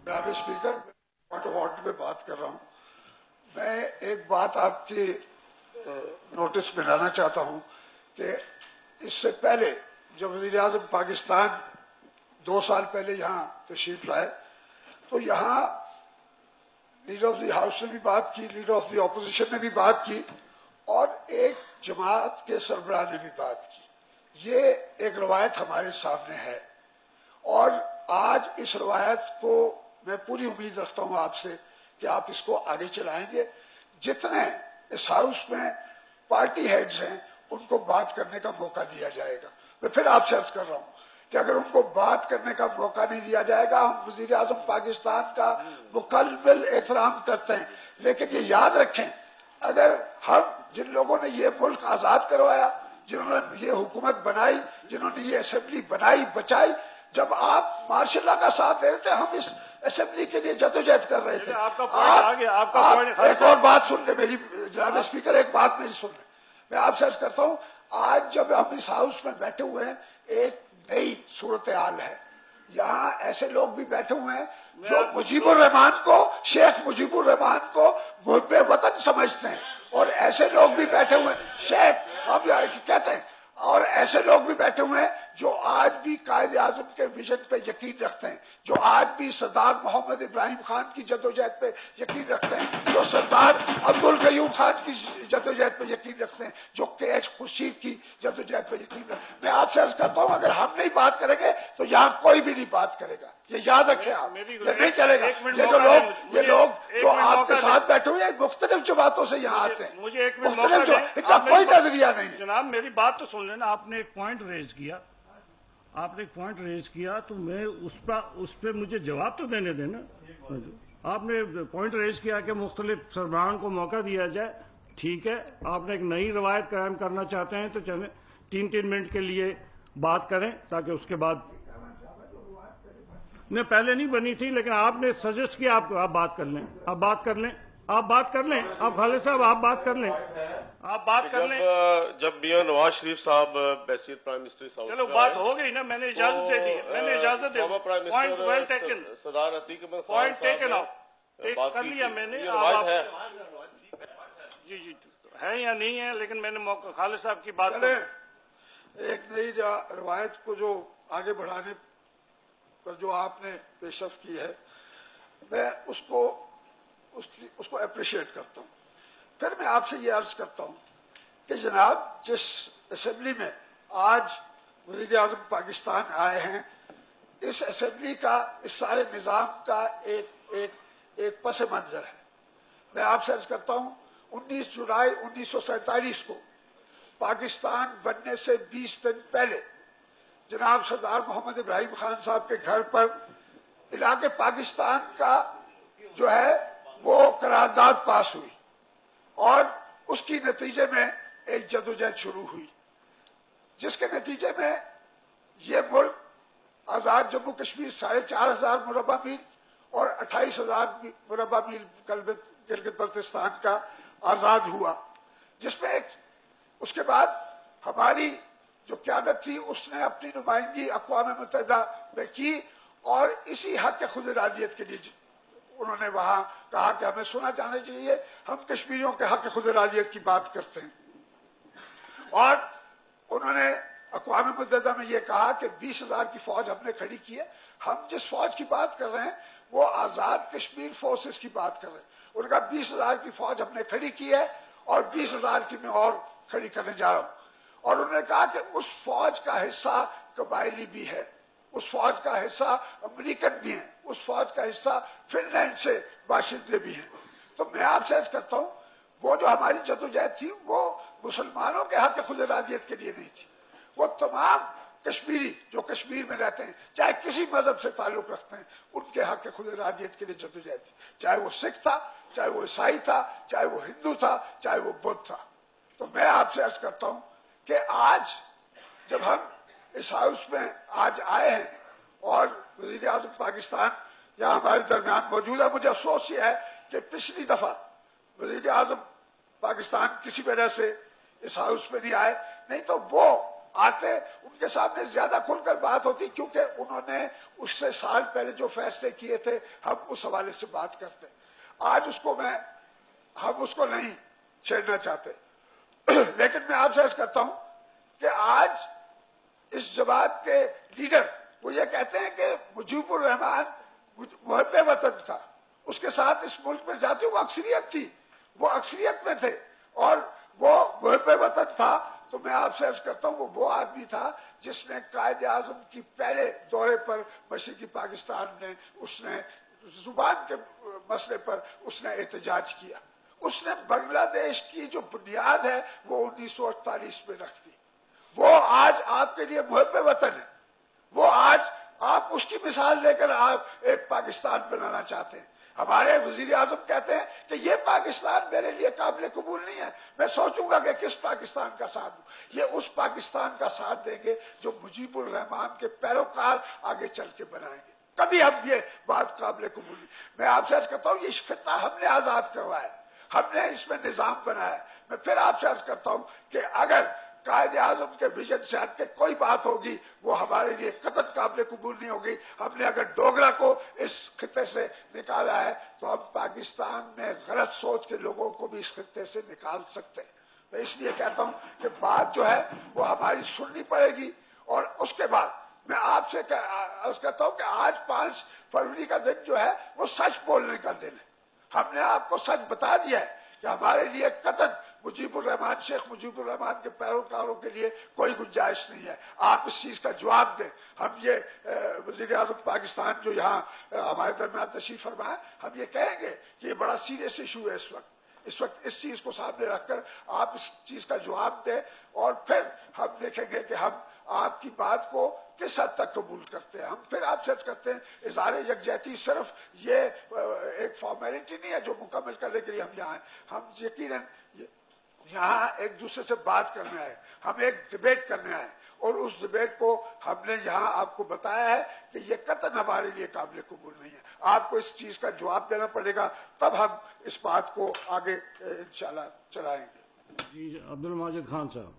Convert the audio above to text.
جناب speaker, point of order پہ بات کر رہا ہوں. میں ایک بات آپ کی نوٹس میں لانا چاہتا ہوں کہ اس سے پہلے جب وزیر اعظم پاکستان 2 سال پہلے یہاں تشریف لائے تو یہاں لیڈر آف دی ہاؤس نے بھی بات کی، لیڈر آف دی اپوزیشن نے بھی بات کی، اور ایک جماعت کے سربراہ نے بھی بات کی. یہ ایک روایت ہمارے سامنے ہے اور آج اس روایت کو میں پوری امید رکھتا ہوں آپ سے کہ آپ اس کو آگے چلائیں گے. جتنے اس ہاؤس میں پارٹی ہیڈز ہیں ان کو بات کرنے کا موقع دیا جائے گا. میں پھر آپ سے عرض کر رہا ہوں کہ اگر ان کو بات کرنے کا موقع نہیں دیا جائے گا، ہم وزیر اعظم پاکستان کا مکمل احترام کرتے ہیں، لیکن یہ یاد رکھیں اگر ہم جن لوگوں نے یہ ملک آزاد کروایا، جنہوں نے یہ حکومت بنائی، جنہوں نے یہ اسمبلی بنائی بچائی، جب آپ ماشاء اللہ کا ساتھ دے رہے تھے ہم اس اسمبلی کے لیے جدوجہد کر رہے تھے. ایک اور بات سن لیں میری جناب اسپیکر، ایک بات میری سن لیں. میں آپ سے عرض کرتا ہوں آج جب ہم اس ہاؤس میں بیٹھے ہوئے ہیں ایک نئی صورتحال ہے. یہاں ایسے لوگ بھی بیٹھے ہوئے ہیں جو مجیب الرحمان کو، شیخ مجیب الرحمان کو محب وطن سمجھتے ہیں، اور ایسے لوگ بھی بیٹھے ہوئے ہیں شیخ ہم کہتے ہیں، اور ایسے لوگ بھی بیٹھے ہوئے ہیں جو آج بھی قائد اعظم کے ویژن پہ یقین رکھتے ہیں، جو آج بھی سردار محمد ابراہیم خان کی جدوجہد پہ یقین رکھتے ہیں، جو سردار عبدالقیوم خان کی جدوجہد پہ یقین رکھتے ہیں، جو کے ایچ خورشید کی جدوجہد پہ یقین رکھتے ہیں. میں آپ سے عرض کرتا ہوں اگر ہم نہیں بات کریں گے تو یہاں کوئی بھی نہیں بات کرے گا. یہ یاد رکھیں آپ، یہ نہیں چلے گا. یہ لوگ جو آپ کے ساتھ بیٹھے ہوئے ہیں مختلف جماعتوں سے یہاں آتے ہیں، مختلف ان کا کوئی نظریہ نہیں. جناب میری بات تو سن لینا. آپ نے ایک پوائنٹ ریز کیا تو میں اس پہ مجھے جواب تو دینے دینا. آپ نے پوائنٹ ریز کیا کہ مختلف سربراہان کو موقع دیا جائے، ٹھیک ہے. آپ نے ایک نئی روایت قائم کرنا چاہتے ہیں تو چلیں 3 منٹ کے لیے بات کریں تاکہ اس کے بعد نہیں پہلے نہیں بنی تھی، لیکن آپ نے سجیسٹ کیا آپ بات کر لیں. آپ بات کر لیں. آپ خالد صاحب آپ بات کر لیں. جب میاں نواز شریف صاحب بحثیت پرائم منسٹر ساؤتھ چلو بات ہو گئی نا، میں نے اجازت دے دی. پوائنٹ ویل ٹیکن، سردار عتیق احمد خان پوائنٹ ٹیکن صاحب آف کر لیا میں نے. جی ہے یا نہیں ہے، لیکن میں نے خالد صاحب کی بات ایک نئی روایت کو جو آگے بڑھانے پر جو آپ نے پیش رفت کی ہے میں اس کو اپریشیٹ کرتا ہوں. پھر میں آپ سے یہ عرض کرتا ہوں کہ جناب جس اسمبلی میں آج وزیر اعظم پاکستان آئے ہیں، اس اسمبلی کا، اس سارے نظام کا ایک پس منظر ہے. میں آپ سے عرض کرتا ہوں 19 جولائی 1947 کو پاکستان بننے سے 20 دن پہلے جناب سردار محمد ابراہیم خان صاحب کے گھر پر علاقے پاکستان کا جو ہے وہ قرارداد پاس ہوئی، اور اس کی نتیجے میں ایک جدوجہد شروع ہوئی جس کے نتیجے میں یہ ملک آزاد جموں کشمیر 4,500 مربع میل اور 28,000 مربع میل گلگت بلتستان کا آزاد ہوا، جس میں اس کے بعد ہماری جو قیادت تھی اس نے اپنی نمائندگی اقوام متحدہ میں کی، اور اسی حق خود ارادیت کے لیے انہوں نے وہاں کہا کہ ہمیں سنا جانا چاہیے، ہم کشمیریوں کے حق خود ارادیت کی بات کرتے ہیں. اور انہوں نے اقوام متحدہ میں یہ کہا کہ 20,000 کی فوج ہم نے کھڑی کی ہے. ہم جس فوج کی بات کر رہے ہیں وہ آزاد کشمیر فورسز کی بات کر رہے ہیں. انہوں نے کہا 20,000 کی فوج ہم نے کھڑی کی ہے اور 20,000 کی میں اور کھڑی کرنے جا رہا ہوں. اور انہوں نے کہا کہ اس فوج کا حصہ قبائلی بھی ہے، اس فوج کا حصہ امریکن بھی ہیں، اس فوج کا حصہ فن لینڈ سے باشندے بھی ہیں. تو میں آپ سے عرض کرتا ہوں وہ جو ہماری جدوجہد تھی وہ مسلمانوں کے حق خود ارادیت کے لیے نہیں تھی، وہ تمام کشمیری جو کشمیر میں رہتے ہیں چاہے کسی مذہب سے تعلق رکھتے ہیں ان کے حق خود ارادیت کے لیے جدوجہد تھی، چاہے وہ سکھ تھا، چاہے وہ عیسائی تھا، چاہے وہ ہندو تھا، چاہے وہ بدھ تھا. تو میں آپ سے عرض کرتا ہوں کہ آج جب ہم اس ہاؤس میں آج آئے ہیں اور وزیر اعظم پاکستان یہاں ہمارے درمیان موجود ہے، مجھے افسوس یہ ہے کہ پچھلی دفعہ وزیر اعظم پاکستان کسی وجہ سے اس ہاؤس میں نہیں آئے، نہیں تو وہ آتے ان کے سامنے زیادہ کھل کر بات ہوتی، کیونکہ انہوں نے اس سے سال پہلے جو فیصلے کیے تھے ہم اس حوالے سے بات کرتے. آج ہم اس کو نہیں چھیڑنا چاہتے. لیکن میں آپ سے عرض کرتا ہوں کہ آج اس جماعت کے لیڈر وہ یہ کہتے ہیں کہ مجیب الرحمان محب وطن تھا، اس کے ساتھ اس ملک میں جاتے وہ اکثریت تھی، وہ اکثریت میں تھے اور وہ محب وطن تھا. تو میں آپ سے عرض کرتا ہوں وہ آدمی تھا جس نے قائد اعظم کی پہلے دورے پر مشرقی پاکستان میں اس نے زبان کے مسئلے پر اس نے احتجاج کیا. اس نے بنگلہ دیش کی جو بنیاد ہے وہ 1948 میں رکھ دی. وہ آج آپ کے لیے محب وطن ہے. وہ آج آپ اس کی مثال دے کر آپ ایک پاکستان بنانا چاہتے ہیں. ہمارے وزیر اعظم کہتے ہیں کہ یہ پاکستان میرے لیے قابل قبول نہیں ہے، میں سوچوں گا کہ کس پاکستان کا ساتھ دوں. یہ اس پاکستان کا ساتھ دیں گے جو مجیب الرحمان کے پیروکار آگے چل کے بنائیں گے. کبھی ہم یہ بات قابل قبول نہیں. میں آپ سے عرض کرتا ہوں یہ خطہ ہم نے آزاد کروایا، ہم نے اس میں نظام بنایا. میں پھر آپ سے عرض کرتا ہوں کہ اگر قائد اعظم کے ویژن سے ہٹ کے کوئی بات ہوگی وہ ہمارے لیے قطعاً قابل قبول نہیں ہوگی. ہم نے اگر ڈوگرا کو اس خطے سے نکالا ہے تو ہم پاکستان میں غلط سوچ کے لوگوں کو بھی اس خطے سے نکال سکتے ہیں. میں اس لیے کہتا ہوں کہ بات جو ہے وہ ہماری سننی پڑے گی. اور اس کے بعد میں آپ سے عرض کرتا ہوں کہ آج 5 فروری کا دن جو ہے وہ سچ بولنے کا دن ہے. ہم نے آپ کو سچ بتا دیا ہے کہ ہمارے لیے قطعاً شیخ مجیب الرحمان کے پیروکاروں کے لیے کوئی گنجائش نہیں ہے. آپ اس چیز کا جواب دیں. ہم یہ وزیر اعظم پاکستان جو یہاں ہمارے درمیان تشریف فرما ہے، ہم یہ کہیں گے کہ یہ بڑا سیریس ایشو ہے. اس وقت اس چیز کو سامنے رکھ کر آپ اس چیز کا جواب دیں اور پھر ہم دیکھیں گے کہ ہم آپ کی بات کو کس حد تک قبول کرتے ہیں. ہم پھر آپ سے کرتے ہیں اظہار یکجہتی صرف یہ ایک فارمیلٹی نہیں ہے جو مکمل کرنے کے لیے ہم یہاں ہیں. ہم یقیناً یہاں ایک دوسرے سے بات کرنے آئے، ہم ایک ڈیبیٹ کرنے آئے اور اس ڈیبیٹ کو ہم نے یہاں آپ کو بتایا ہے کہ یہ قطعاً ہمارے لیے قابل قبول نہیں ہے. آپ کو اس چیز کا جواب دینا پڑے گا، تب ہم اس بات کو آگے انشاءاللہ چلائیں گے. جی عبد الماجد خان صاحب.